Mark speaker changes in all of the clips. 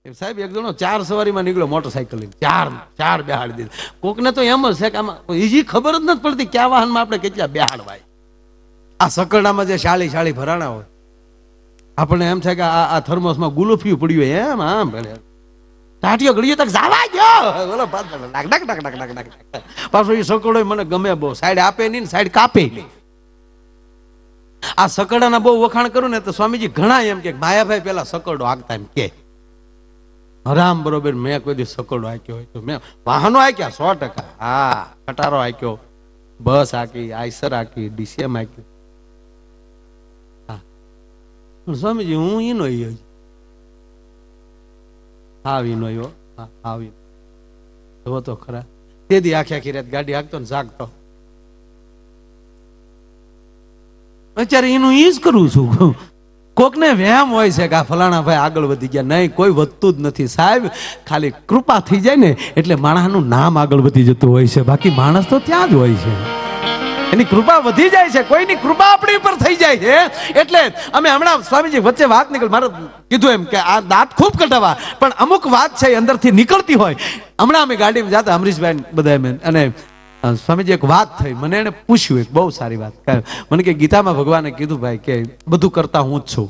Speaker 1: સાહેબ એક જણો 4 સવારીમાં નીકળ્યો મોટરસાયકલ લઈને, ચાર બેહાડી દીધા. કોકને તો એમ જ છે કે આમાં ઈજી ખબર જ નથી પડતી કયા વાહનમાં આપણે કેટલા બેહાડવાય. આ સકરડામાં જે શાળી ભરાણા હોય, આપણને એમ છે કે આ થર્મોસમાં ગુલોફિયું પડ્યું હોય એમ આમ ભરે ટાટીઓ ઘડીએ તક જાવા ગયો બોલો પાછો એ સકરડો મને ગમે બહુ, સાઈડ આપે નહીં ને સાઈડ કાપે નહીં. આ સકરડાના બહુ વખાણ કરું ને તો સ્વામીજી ઘણા એમ કે માયાભાઈ પેલા સકરડો આગતા એમ કે હરામ બરોબર. મેં કોઈ દિવસ સકરડો હાક્યો હોય તો મેં વાહનો હાક્યા 100%. હા, ખટારો હાક્યો, બસ હાકી, આઈસર હાકી, ડીસીએમ હાક્યું. હા સ્વામીજી હું ઈનો ઈનો જો તો ખરા. તેથી આખી રાત ગાડી હાંકતો ને જાગતો. અત્યારે એનું ઈ જ કરું છું. કોકને વહેમ હોય છે કે આ ફલાણા ભાઈ આગળ વધી ગયા. નહીં, કોઈ વધતું જ નથી સાહેબ. ખાલી કૃપા થઈ જાય ને એટલે માણસનું નામ આગળ વધી જતું હોય છે, બાકી માણસ તો ત્યાં જ હોય છે. એની કૃપા વધી જાય છે, કોઈની કૃપા આપણી ઉપર થઈ જાય છે. એટલે અમે હમણાં સ્વામીજી વચ્ચે વાત નીકળી, મારે કીધું એમ કે આ દાંત ખૂબ કટાવા પણ અમુક વાત છે અંદરથી નીકળતી હોય. હમણાં અમે ગાડીમાં જતા અમરીશભાઈ બધા અને સ્વામીજી એક વાત થઈ, મને એને પૂછ્યું એક બહુ સારી વાત. મને કે ગીતામાં ભગવાને કીધું ભાઈ કે બધું કરતા હું જ છું.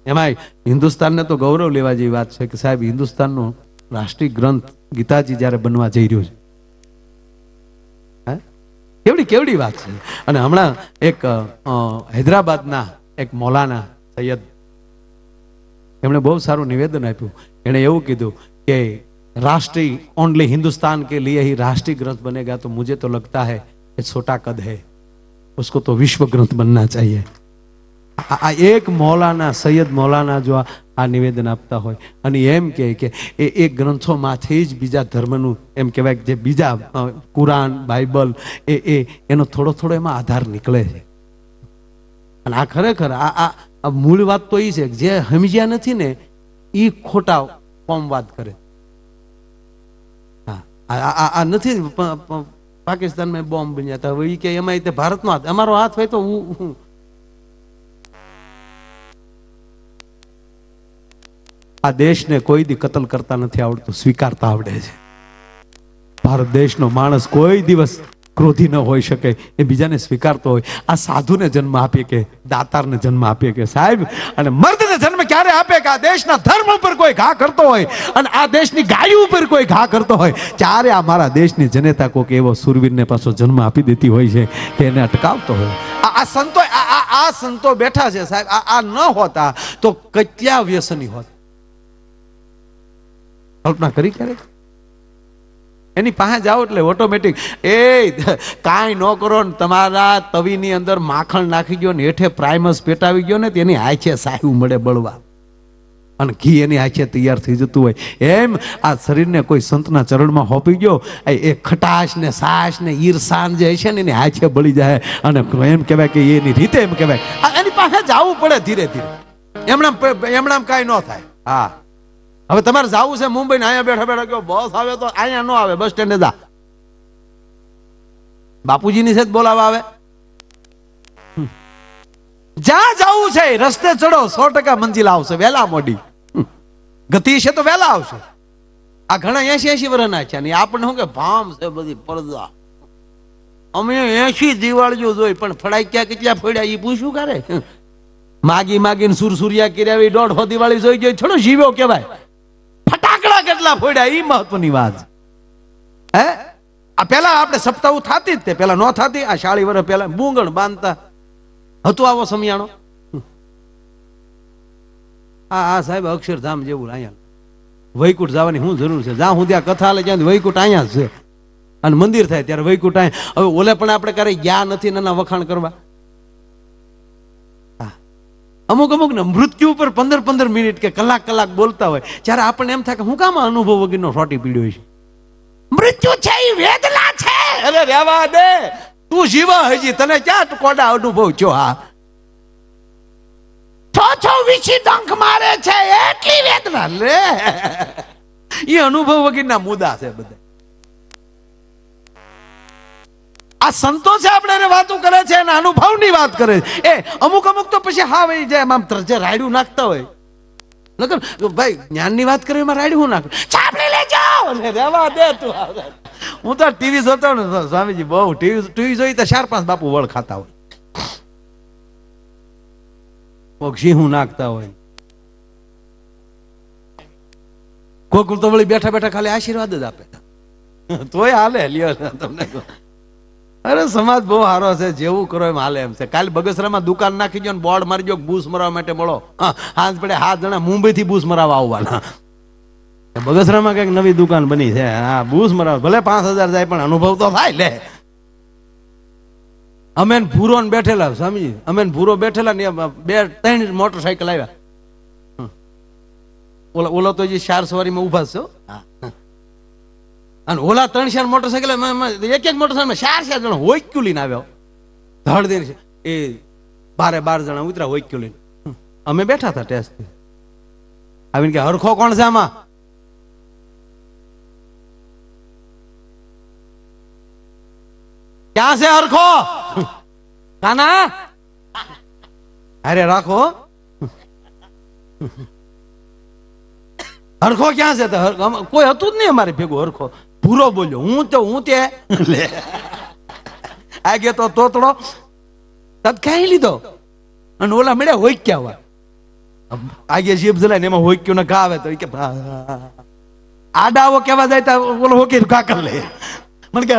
Speaker 1: એમાં હિન્દુસ્તાનને તો ગૌરવ લેવા જેવી વાત છે કે સાહેબ હિન્દુસ્તાનનો રાષ્ટ્રીય ગ્રંથ ગીતાજી જયારે બનવા જઈ રહ્યો છે, કેવડી વાત છે. અને હમણાં એક હૈદરાબાદના એક મૌલાના સૈયદ એમણે બહુ સારું નિવેદન આપ્યું. એણે એવું કીધું કે राष्ट्रीय ओनली हिंदुस्तान के लिए ही राष्ट्रीय ग्रंथ बनेगा तो मुझे तो लगता है ये छोटा कद है, उसको तो विश्व ग्रंथ बनना चाहिए. આ એક મૌલાના સૈયદ મૌલાના જો આ નિવેદન આપતા હોય અને એમ કે એ ગ્રંથોમાંથી જ બીજા ધર્મનું એમ કહેવાય જે બીજા કુરાન બાઇબલ એનો થોડો એમાં આધાર નીકળે છે. અને આ ખરેખર આ મૂળ વાત તો એ છે કે જે સમજ્યા નથી ને એ ખોટા કોમવાદ કરે. આ નથી પાકિસ્તાનમાં બોમ્બ બન્યા હતા, હવે કે એમાં ભારતનો હાથ, અમારો હાથ હોય તો હું આ દેશને કોઈ દી કતલ કરતા નથી આવડતું, સ્વીકારતા આવડે છે. ભારત દેશનો માણસ કોઈ દિવસ ક્રોધી ન હોઈ શકે, એ બીજાને સ્વીકારતો હોય. આ સાધુને જન્મ આપીએ કે દાતારને જન્મ આપીએ કે સાહેબ, અને મર્દને જન્મ ક્યારે આપે કે આ દેશના ધર્મ ઉપર કોઈ ઘા કરતો હોય અને આ દેશની ગાયો ઉપર કોઈ ઘા કરતો હોય, ત્યારે આ મારા દેશની જનતા કોઈક એવો સુરવીરને પાછો જન્મ આપી દેતી હોય છે કે એને અટકાવતો હોય. આ સંતો બેઠા છે સાહેબ, આ ન હોતા તો કેટલા વ્યસની હોત. કલ્પના કરી ક્યારેક? એની પાસે જાઓ એટલે ઓટોમેટિક કાંઈ ન કરો ને તમારા તવીની અંદર માખણ નાખી ગયો ને હેઠે પ્રાઇમસ પેટાવી ગયો ને તેની હાથે સાહેબ મળે બળવા અને ઘી એની હાથે તૈયાર થઈ જતું હોય. એમ આ શરીરને કોઈ સંતના ચરણમાં હોપી ગયો, એ ખટાશ ને સાસ ને ઈરસાન જે છે ને એની હાથે બળી જાય. અને એમ કહેવાય કે એની રીતે એમ કહેવાય એની પાસે જવું પડે ધીરે ધીરે. એમણામ કાંઈ ન થાય. હા, હવે તમારે જવું છે મુંબઈ ને અહીંયા બેઠા કયો બસ આવે તો અહીંયા ન આવે, બસ સ્ટેન્ડે જા. બાપુજીની છે બોલાવા આવે, જ્યાં જવું છે રસ્તે ચડો, 100% મંજિલ આવશે. વહેલા મોડી ગતિ છે તો વહેલા આવશે. આ ઘણા 80 વર્ષના છે ને આપણને શું કે ભામ છે બધી પડદા. અમે 80 દિવાળીઓ જોઈ પણ ફળાઈ ક્યાં કેટલા ફોડ્યા એ પૂછ્યું કરે. માગીને સુરસુરિયા કર્યા 150 દિવાળી જોઈ ગઈ, થોડો જીવ્યો કેવાય. ફટાકડા કેટલા ફોડ્યા એ મહત્વની વાત. હે, આ પેલા આપણે સપ્તાહ થતી જ તે પેલા ન થતી. આ 40 વર્ષ પેલા બુંગણ બાંધતા હતું આવો સમિયાણો. આ સાહેબ અક્ષરધામ જેવું અહીંયા વૈકુંઠ જવાની શું જરૂર છે? જ્યાં હું ત્યાં કથા લે ત્યાં વૈકુંઠ અહીંયા છે અને મંદિર થાય ત્યારે વૈકુંઠ અહીંયા. હવે ઓલે પણ આપણે ક્યારેય ગયા નથી નાના વખાણ કરવા. અમુક ને મૃત્યુ ઉપર 15 મિનિટ કે કલાક બોલતા હોય, જ્યારે આપણને એમ થાય કે હું કામ અનુભવ વગરનો રોટી પીડ્યો છે. મૃત્યુ છે એ વેદના છે. અરે રહેવા દે, તું જીવા હજી, તને ક્યાં કોડા અનુભવ છો? હા, છો વિછી ડંખ મારે છે એટલી વેદના લે. એ અનુભવ વગરના મુદ્દા છે બધા. આ સંતો છે આપણે એને વાતો કરે છે અને અનુભવની વાત કરે છે. એ અમુક તો પછી હા ભાઈ જે આમ જે રાયડું નાખતા હોય નકર ભાઈ જ્ઞાનની વાત કરી એમાં રાડ્યું નાખ છાપડી લઈ જાઓ અને રહેવા દે તું. હું તો ટીવી જોતો ને સ્વામીજી બહુ ટીવી જોઈ તો 4-5 બાપુ વળ ખાતા હોય, કોક સિંહું નાખતા હોય, કોક તો વળી બેઠા બેઠા ખાલી આશીર્વાદ જ આપે તોય હાલે. લ્યો તમને અરે સમાજ બહુ સારો છે, જેવું કરો એમ હાલે એમ છે. કાલે બગસરામાં દુકાન નાખી ગયો ને બોર્ડ મારી ગયો બૂસ મરાવવા માટે મળો. હાથ પડે 7 જણા મુંબઈ થી બૂસ મરાવવા આવવાના. બગસરામાં કઈક નવી દુકાન બની છે, હા બૂસ મરાવ ભલે 5,000 જાય પણ અનુભવ તો થાય લે. અમે ભૂરો ને બેઠેલા સ્વામીજી, અમે ભૂરો બેઠેલા ને 2-3 મોટરસાયકલ આવ્યા. ઓલો તો જે 4 સવારીમાં ઉભા છે અને ઓલા 3-4 મોટરસાયકલ એક મોટરસાયકલ 4-4 જણા હોઈક્યુ લઈને આવ્યો. ધડ દે એ 12 જણા ઉતરા હોઈક્યુ લઈને. અમે બેઠા હતા ટેસ્ટ આવીને કે હરખો કોણ છે આમાં? ક્યાં છે હરખો? કાના અરે રાખો હરખો ક્યાં છે? કોઈ હતું જ નહીં અમારે ભેગું હરખો. ભૂરો બોલ્યો હું તે આ ગયો તો તોતડો તત ખાઈ લીધો અને ઓલા મળ્યા હોય ક્યાં આગે જીભ જલાય ને એમાં હોય ક્યું ને ઘા આવે તો કે આડાવો કેવા જાય તો ઓલો હોકી ઘા કર લે. મને કે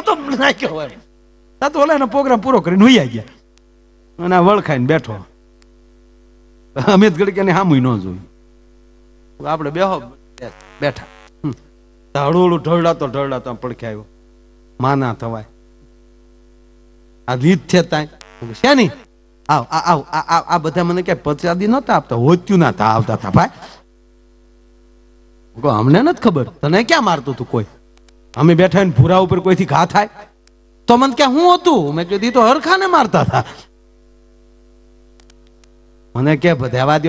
Speaker 1: તો નાખ્યો હોય તો ઓલા એનો પ્રોગ્રામ પૂરો કરીને હુઈ ગયા અને વળ ખાઈને બેઠો. અમિત ગડકીને સામું ન જોયું, આપણે બેહો બેઠા હળું ઢળડાતો પડખે આવ્યો. માના થવાય આ રીત છે તાય શેની આવ આવ આ બધા મને ક્યાંય પ્રસાદી નતા આપતા, હોત્યું ના તા આવતા હતા ભાઈ. અમને નથી ખબર, તને ક્યાં મારતું તું કોઈ? અમે બેઠા ને ભૂરા ઉપર કોઈથી ઘા થાય તો મને ક્યાં હું હતું? મેં કીધું તો હરખાને મારતા હતા. મને કે દેવા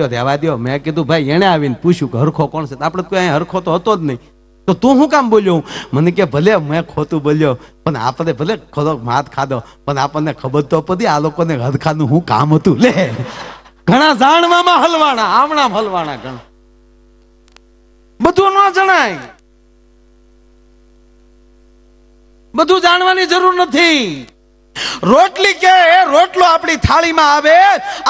Speaker 1: દો. મેં કીધું ભાઈ એને આવીને પૂછ્યું કે હરખો કોણ છે? આપણે કોઈ અહીં હરખો તો હતો જ નહીં, તો તું શું કામ બોલ્યો? મને કે ભલે મેં ખોટું બોલ્યો પણ આપણે ભલે ખોટો માત ખાધો પણ આપણને ખબર તો પડી આ લોકોને હરખાનું શું કામ હતું. લે ઘણા જાણવામાં હલવાણા, આમણામ હલવાણા, ઘણા બધું ન જણાય, બધું જાણવાની જરૂર નથી. રોટલી કે રોટલો આપણી થાળીમાં આવે,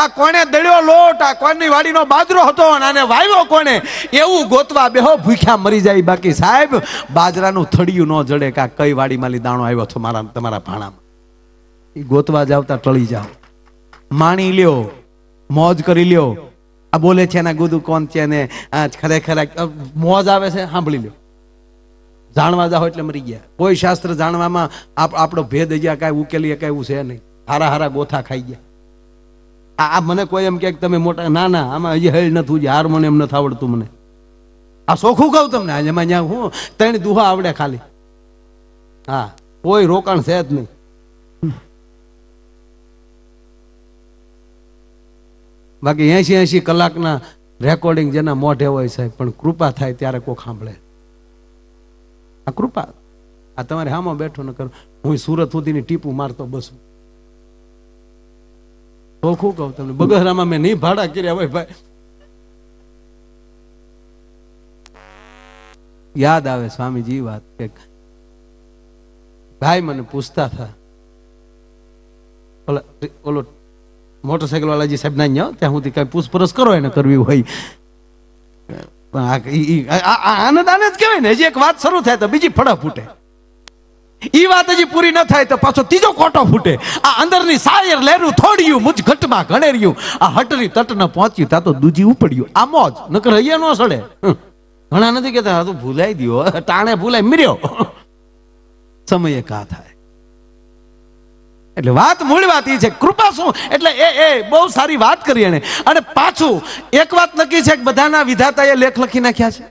Speaker 1: આ કોને દળ્યો લોટ, આ કોની વાડીનો બાજરો હતો અને વાવ્યો કોને, એવું ગોતવા બેહો ભૂખ્યા મરી જાય. બાકી સાહેબ બાજરાનું થડિયું ન જડે કે કઈ વાડીમાં દાણો આવ્યો છો તમારા ભાણામાં. એ ગોતવા જાવતા ટળી જાવ. માણી લ્યો, મોજ કરી લ્યો. આ બોલે છે એના ગુદુ કોણ છે ને ખરેખર મોજ આવે છે સાંભળી લ્યો. જાણવા જાઓ એટલે મરી ગયા. કોઈ શાસ્ત્ર જાણવામાં આપણો ભેદ ગયા કાંઈ ઉકેલીએ કાંઈ એવું છે નહીં. હારા ગોથા ખાઈ ગયા. આ મને કોઈ એમ કે તમે મોટા ના આમાં હજી હેલ નથી, હાર્મોનિયમ નથી આવડતું મને. આ સોખું કહું તમને, એમાં ત્યાં હું 3 દુહા આવડે ખાલી. હા કોઈ રોકાણ છે જ નહીં. બાકી 80 કલાકના રેકોર્ડિંગ જેના મોઢે હોય સાહેબ, પણ કૃપા થાય ત્યારે કોઈ સાંભળે. આ કૃપા. આ તમારે હામાં બેઠો ન કરો. હું સુરત સુધીની ટીપું મારતો બસ. ચોખ્ખું કહું તમને, બગસરામાં મેં નહીં ભાડા કર્યા હોય ભાઈ. યાદ આવે સ્વામીજી વાત કે ભાઈ મને પૂછતા હતા, ઓલો મોટરસાયકલ વાલાજી સાહેબ ના ત્યાં સુધી કઈ પૂછપરછ કરો એને કરવી હોય. આનંદ જ કહેવાય ને. હજી એક વાત શરૂ થાય તો બીજી ફળા ફૂટે. ઈ વાત હજી પૂરી ન થાય તો પાછો ત્રીજો કોટો ફૂટે. આ અંદરની સાયર લેરું થોડ્યું મુજ ઘટમાં ઘણેર્યું, આ હટરી તટ ન પહોંચ્યું તા તો દૂજી ઉપડ્યું. આ મોજ નકર હૈયા નો સડે. ઘણા નથી કેતા તું ભૂલાઈ દયો, ટાણે ભૂલાય મર્યો. સમયે કા થાય. એટલે વાત મૂળ વાત એ છે કૃપા શું એટલે એ બહુ સારી વાત કરી એને. અને પાછું એક વાત નક્કી છે કે બધાના વિધાતાએ લેખ લખી નાખ્યા છે.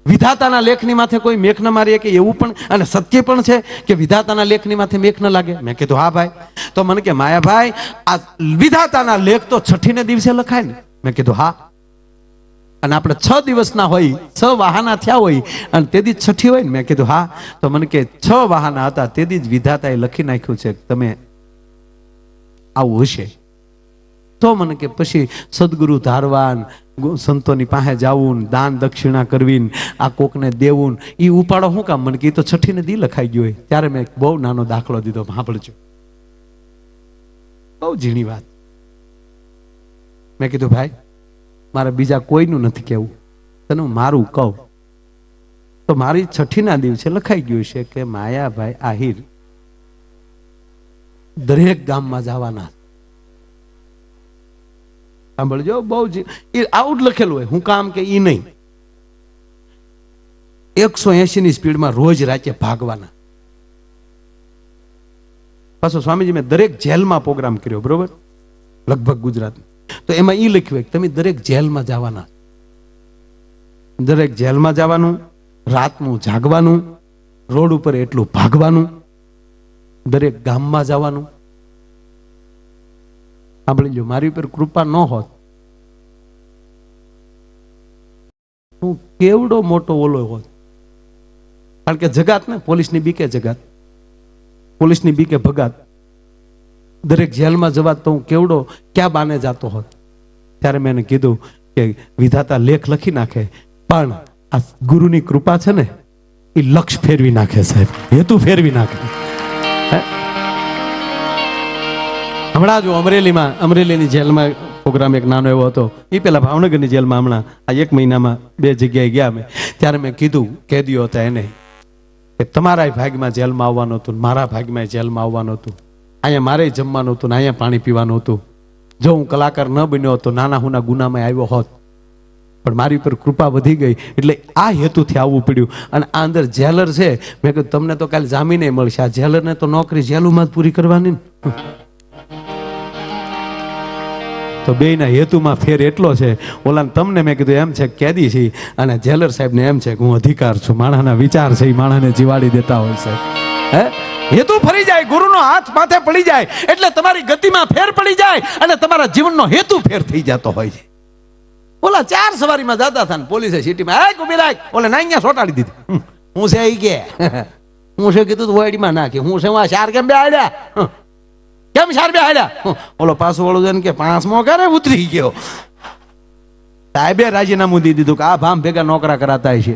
Speaker 1: વિધાતાના લેખની માથે કોઈ મેઘ ન મારીએ કે એવું પણ, અને સત્ય પણ છે કે વિધાતાના લેખની માથે મેઘ ન લાગે. મેં કીધું હા ભાઈ. તો મને કે માયાભાઈ આ વિધાતાના લેખ તો 6 દિવસે લખાય ને? મેં કીધું હા. અને આપણે 6 દિવસના હોય, 6 વાહાના થયા હોય અને તેથી 6ઠી હોય ને? મેં કીધું હા. તો મને કે 6 વાહાના હતા તેથી જ વિધાતાએ લખી નાખ્યું છે તમે આવું હશે. તો મને કે પછી સદગુરુ ધારવાન, સંતોની પાસે જાવું, દાન દક્ષિણા કરવી, આ કોકને દેવું, એ ઉપાડો શું કામ? મને કે તો છઠ્ઠીને દી લખાઈ ગયો હોય. ત્યારે મેં બહુ નાનો દાખલો દીધો, સાંભળજો, બહુ ઝીણી વાત. મેં કીધું ભાઈ મારે બીજા કોઈનું નથી કહેવું, તને હું મારું કહું તો મારી છઠ્ઠીના દિવસે લખાઈ ગયું છે કે માયાભાઈ આહિર દરેક ગામમાં જવાના. સાંભળજો, બહુ એ આવું જ લખેલું હોય. હું કામ કે ઈ નહીં, 180 ની સ્પીડમાં રોજ રાતે ભાગવાના. પાછો સ્વામીજી મેં દરેક જેલમાં પ્રોગ્રામ કર્યો, બરોબર, લગભગ ગુજરાતમાં. તો એમાં ઈ લખ્યું કે તમે દરેક જેલમાં જવાના, દરેક જેલમાં જવાનું, રાતનું જાગવાનું, રોડ ઉપર એટલું ભાગવાનું, દરેક ગામમાં જવાનું. સાંભળી લો, મારી ઉપર કૃપા ન હોત, હું કેવડો મોટો ઓલો હોત. કારણ કે જગાત ને પોલીસની બીકે જગાત, પોલીસની બીકે ભગાત, દરેક જેલમાં જવાત તો હું કેવડો ક્યાં બાને જાતો હોત. ત્યારે મેં એને કીધું કે વિધાતા લેખ લખી નાખે, પણ આ ગુરુની કૃપા છે ને એ લક્ષ ફેરવી નાખે સાહેબ, હેતુ ફેરવી નાખે. હમણાં જો અમરેલીની જેલમાં પ્રોગ્રામ એક નાનો એવો હતો, એ પેલા ભાવનગરની જેલમાં હમણાં આ 1 મહિનામાં 2 જગ્યાએ ગયા અમે. ત્યારે મેં કીધું કેદીઓ હતા એને કે તમારા ભાગમાં જેલમાં આવવાનું હતું, મારા ભાગમાં જેલમાં આવવાનું હતું, અહીંયા મારે જમવાનું હતું ને અહીંયા પાણી પીવાનું હતું. જો હું કલાકાર ન બન્યો તો નાના હુના ગુનામાં આવ્યો હોત, પણ મારી ઉપર કૃપા વધી ગઈ એટલે આ હેતુથી આવવું પડ્યું. અને આ અંદર જેલર છે, મેં કીધું તમને તો કાલે જામીને મળશે, આ જેલરને તો નોકરી જેલમાં જ પૂરી કરવાની ને. તો બેયના હેતુમાં ફેર એટલો છે. ઓલાને તમને મેં કીધું એમ છે કેદી છે, અને જેલર સાહેબને એમ છે કે હું અધિકાર છું, માણસના વિચાર છે એ માણસને જીવાડી દેતા હોય છે. હે, હેતુ ફરી જાય, ગુરુનો હાથ માથે પડી જાય એટલે તમારી ગતિમાં ફેર પડી જાય અને તમારા જીવનનો હેતુ ફેર થઈ જતો હોય છે. ઓલા 4 સવારીમાં જતા હતા ને પોલીસે સિટીમાં એ ઉભી રાખ, ઓલે નાઈયા સોટાડી દીધી. હું છે ઈ કે હું છે કીધું વાડીમાં નાખી, હું છે આ 4 કેમ બે આડ્યા, કેમ 4 બે આડ્યા? ઓલો પાછો વાળો જઈને કે 5મો ક્યારે ઉતરી ગયો? સાહેબે રાજીનામું દઈ દીધું કે આ ભામ ભેગા નોકરા કરાતા છે.